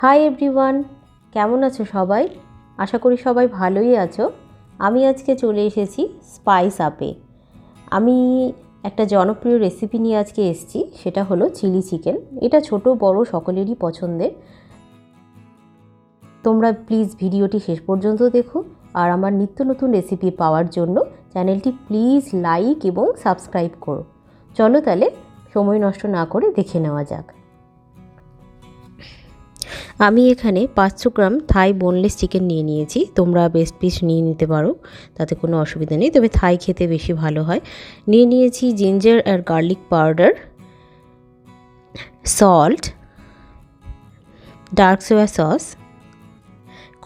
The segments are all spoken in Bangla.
হাই এভরিওয়ান, কেমন আছো সবাই? আশা করি সবাই ভালোই আছো। আমি আজকে চলে এসেছি স্পাইস আপে। আমি একটা জনপ্রিয় রেসিপি নিয়ে আজকে এসেছি, সেটা হলো চিলি চিকেন। এটা ছোট বড় সকলেরই পছন্দের। তোমরা প্লিজ ভিডিওটি শেষ পর্যন্ত দেখো, আর আমার নিত্য নতুন রেসিপি পাওয়ার জন্য চ্যানেলটি প্লিজ লাইক এবং সাবস্ক্রাইব করো। চলো তাহলে সময় নষ্ট না করে দেখে নেওয়া যাক। আমি এখানে 500 গ্রাম থাই বোনলেস চিকেন নিয়ে নিয়েছি। তোমরা বেস্ট পিস নিয়ে নিতে পারো, তাতে কোনো অসুবিধা নেই, তবে থাই খেতে বেশি ভালো হয়। নিয়ে নিয়েছি জিঞ্জার আর garlic powder, salt, dark soya sauce,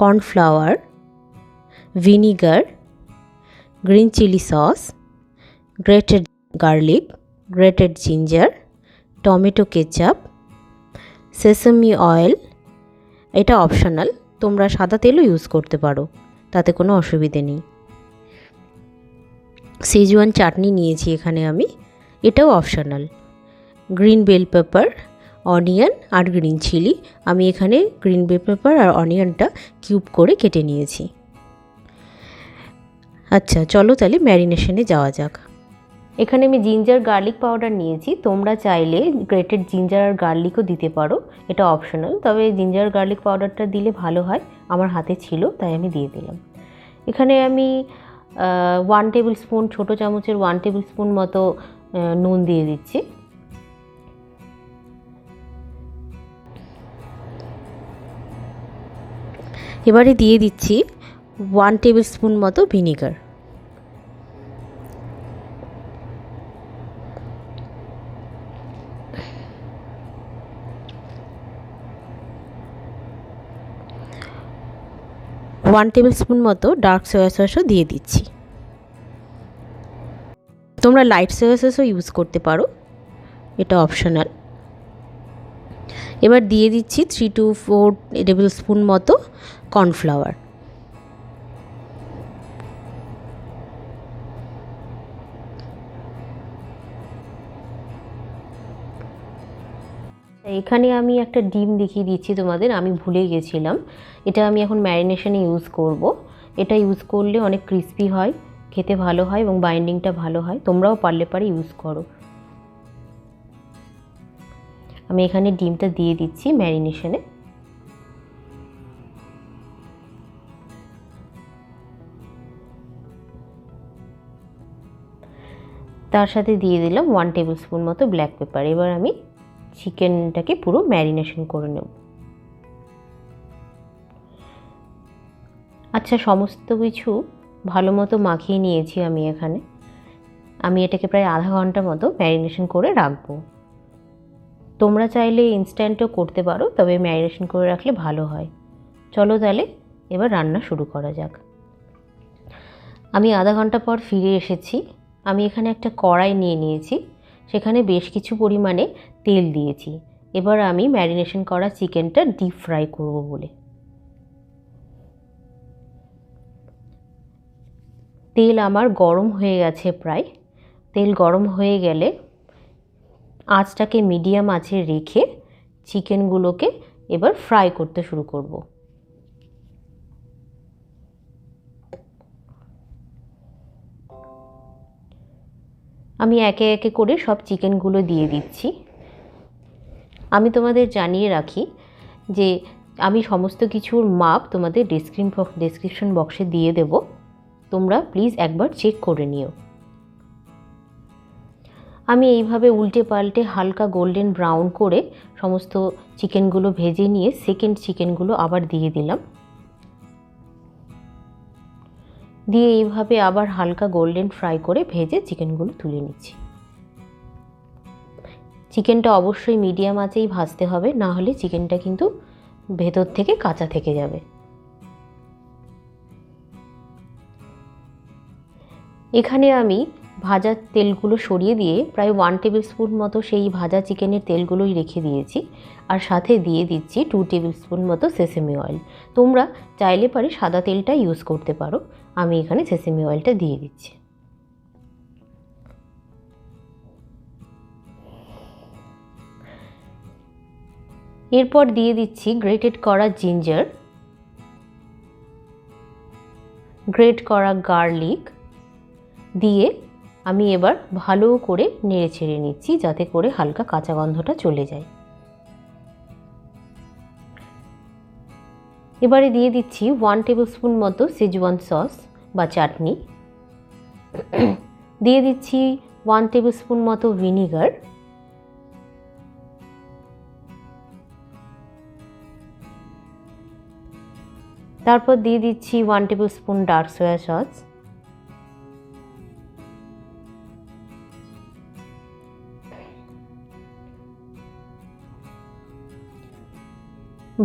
cornflour, vinegar, green chilli sauce, grated garlic, grated ginger, tomato ketchup, sesame oil. এটা অপশনাল, তোমরা সাদা তেলও ইউজ করতে পারো, তাতে কোনো অসুবিধে নেই। শেজওয়ান চাটনি নিয়েছি এখানে আমি, এটাও optional. Green bell pepper, onion আর গ্রিন চিলি। আমি এখানে গ্রিন বেল পেপার আর অনিয়নটা কিউব করে কেটে নিয়েছি। আচ্ছা, চলো তাহলে ম্যারিনেশনে যাওয়া যাক। এখানে আমি জিঞ্জার গার্লিক পাউডার নিয়েছি। তোমরা চাইলে গ্রেটেড জিঞ্জার আর গার্লিকও দিতে পারো, এটা অপশনাল, তবে জিঞ্জার গার্লিক পাউডারটা দিলে ভালো হয়। আমার হাতে ছিল তাই আমি দিয়ে দিলাম। এখানে আমি 1 টেবিল স্পুন, ছোটো চামচের 1 টেবিল স্পুন মতো নুন দিয়ে দিচ্ছি। এবারে দিয়ে দিচ্ছি 1 টেবিল স্পুন মতো ভিনিগার। ওয়ান টেবিল স্পুন মতো ডার্ক সোয়া সসও দিয়ে দিচ্ছি। তোমরা লাইট সোয়া সসও ইউজ করতে পারো, এটা অপশনাল। এবার দিয়ে দিচ্ছি 3 to 4 টেবিল স্পুন মতো কর্নফ্লাওয়ার। এখানে আমি একটা ডিম দেখিয়ে দিচ্ছি তোমাদের, আমি ভুলে গেছিলাম। এটা আমি এখন ম্যারিনেশনে ইউজ করব। এটা ইউজ করলে অনেক ক্রিস্পি হয়, খেতে ভালো হয় এবং বাইন্ডিংটা ভালো হয়। তোমরাও পারলে ইউজ করো। আমি এখানে ডিমটা দিয়ে দিচ্ছি ম্যারিনেশনে। তার সাথে দিয়ে দিলাম 1 টেবিল স্পুন মতো ব্ল্যাক পেপার। এবার আমি চিকেনটাকে পুরো ম্যারিনেশন করে নেব। আচ্ছা, সমস্ত কিছু ভালো মতো মাখিয়ে নিয়েছি আমি এখানে। আমি এটাকে প্রায় আধা ঘন্টা মতো ম্যারিনেশন করে রাখবো। তোমরা চাইলে ইনস্ট্যান্টও করতে পারো, তবে ম্যারিনেশন করে রাখলে ভালো হয়। চলো তাহলে এবার রান্না শুরু করা যাক। আমি আধা ঘন্টা পর ফিরে এসেছি। আমি এখানে একটা কড়াই নিয়ে নিয়েছি, সেখানে বেশ কিছু পরিমাণে তেল দিয়েছি। এবার আমি ম্যারিনেশন করা চিকেনটা ডিপ ফ্রাই করব বলে। তেল আমার গরম হয়ে গেছে প্রায়। তেল গরম হয়ে গেলে আঁচটাকে মিডিয়াম আঁচে রেখে চিকেনগুলোকে এবার ফ্রাই করতে শুরু করব। আমি একে একে করে সব চিকেনগুলো দিয়ে দিচ্ছি। আমি তোমাদের জানিয়ে রাখি যে আমি সমস্ত কিছুর মাপ তোমাদের ডেসক্রিপশন বক্সে দিয়ে দেব, তোমরা প্লিজ একবার চেক করে নিও। আমি এইভাবে উল্টে পাল্টে হালকা গোল্ডেন ব্রাউন করে সমস্ত চিকেনগুলো ভেজে নিয়ে সেকেন্ড চিকেনগুলো আবার দিয়ে দিলাম। দিয়ে এইভাবে আবার হালকা গোল্ডেন ফ্রাই করে ভেজে চিকেনগুলো তুলে নিচ্ছি। চিকেনটা অবশ্যই মিডিয়াম আঁচেই ভাজতে হবে, না হলে চিকেনটা কিন্তু ভেতর থেকে কাঁচা থেকে যাবে। এখানে আমি ভাজা তেলগুলো সরিয়ে দিয়ে প্রায় 1 টেবিল স্পুন মতো সেই ভাজা চিকেনের তেলগুলোই রেখে দিয়েছি, আর সাথে দিয়ে দিচ্ছি 2 টেবিল স্পুন মতো সেসেমি অয়েল। তোমরা চাইলে সাদা তেলটা ইউজ করতে পারো, আমি এখানে সেসেমি অয়েলটা দিয়ে দিচ্ছি। এরপর দিয়ে দিচ্ছি গ্রেটেড করা জিঞ্জার, গ্রেট করা গার্লিক দিয়ে আমি এবার ভালো করে নেড়ে ছেড়ে নিচ্ছি, যাতে করে হালকা কাঁচা গন্ধটা চলে যায়। এবারে দিয়ে দিচ্ছি 1 টেবিল স্পুন মতো সেজওয়ান সস বা চাটনি, দিয়ে দিচ্ছি 1 টেবিল স্পুন মতো ভিনিগার, তারপর দিয়ে দিচ্ছি 1 table spoon dark soya sauce,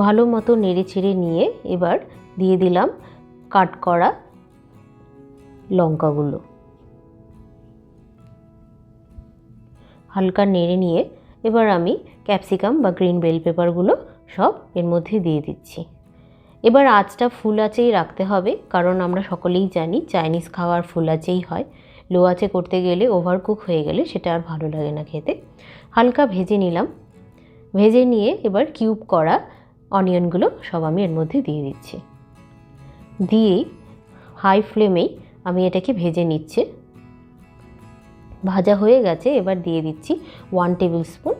ভালো মতো নেড়ে চেড়ে নিয়ে এবার দিয়ে দিলাম কাট করা লঙ্কাগুলো। হালকা নেড়ে নিয়ে এবার আমি ক্যাপসিকাম বা গ্রিন বেল পেপারগুলো সব এর মধ্যে দিয়ে দিচ্ছি। এবার আঁচটা ফুল আঁচেই রাখতে হবে, কারণ আমরা সকলেই জানি চাইনিজ খাবার ফুল আঁচেই হয়। লো আঁচে করতে গেলে ওভারকুক হয়ে গেলে সেটা আর ভালো লাগে না খেতে। হালকা ভেজে নিলাম, ভেজে নিয়ে এবার কিউব করা অনিয়নগুলো সব আমি এর মধ্যে দিয়ে দিচ্ছি। দিয়েই হাই ফ্লেমেই আমি এটাকে ভেজে নিচ্ছি। ভাজা হয়ে গেছে, এবার দিয়ে দিচ্ছি 1 টেবিল স্পুন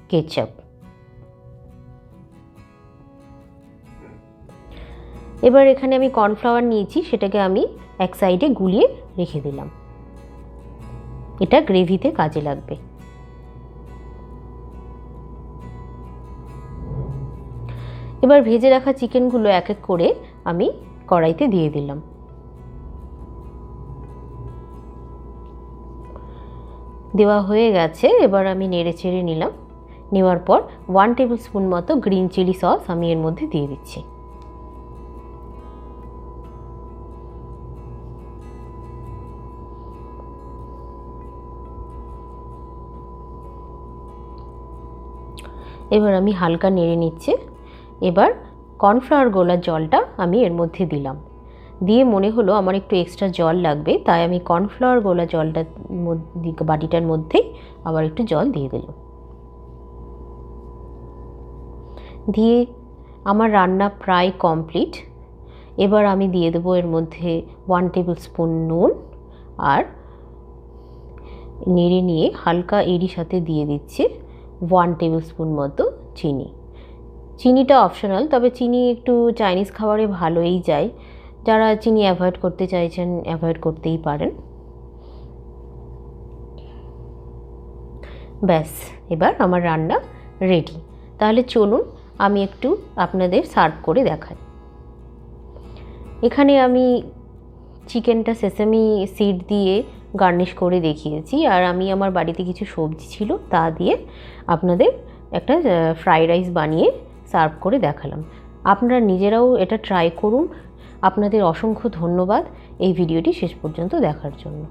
কেচাপ। এবার এখানে আমি কর্নফ্লাওয়ার নিয়েছি, সেটাকে আমি এক সাইডে গুলিয়ে রেখে দিলাম, এটা গ্রেভিতে কাজে লাগবে। এবার ভেজে রাখা চিকেনগুলো এক এক করে আমি কড়াইতে দিয়ে দিলাম। দেওয়া হয়ে গেছে, এবার আমি নেড়ে চেড়ে নিলাম। নেওয়ার পর 1 টেবিল স্পুন মতো গ্রিন চিলি সস আমি এর মধ্যে দিয়ে দিচ্ছি। এবার আমি হালকা নেড়ে নিচ্ছি। এবার কর্নফ্লাওয়ার গোলার জলটা আমি এর মধ্যে দিলাম, দিয়ে মনে হলো আমার একটু এক্সট্রা জল লাগবে, তাই আমি কর্নফ্লাওয়ার গোলা জলটা বাটিটার মধ্যেই আবার একটু জল দিয়ে দিলাম। দিয়ে আমার রান্না প্রায় কমপ্লিট। এবার আমি দিয়ে দেবো এর মধ্যে 1 টেবিল স্পুন নুন, আর নেড়ে নিয়ে হালকা এরই সাথে দিয়ে দিচ্ছি 1 টেবিল স্পুন মতো চিনি। চিনিটা অপশনাল, তবে চিনি একটু চাইনিজ খাবারে ভালোই যায়। যারা চিনি অ্যাভয়েড করতে চাইছেন অ্যাভয়েড করতেই পারেন। ব্যাস, এবার আমার রান্না রেডি। তাহলে চলুন আমি একটু আপনাদের সার্ভ করে দেখাই। এখানে আমি চিকেনটা সেসামি সিড দিয়ে গার্নিশ করে দেখিয়েছি, আর আমি আমার বাড়িতে কিছু সবজি ছিল তা দিয়ে আপনাদের একটা ফ্রাইড রাইস বানিয়ে সার্ভ করে দেখালাম। আপনারা নিজেরাও এটা ট্রাই করুন। আপনাদের অসংখ্য ধন্যবাদ এই ভিডিওটি শেষ পর্যন্ত দেখার জন্য।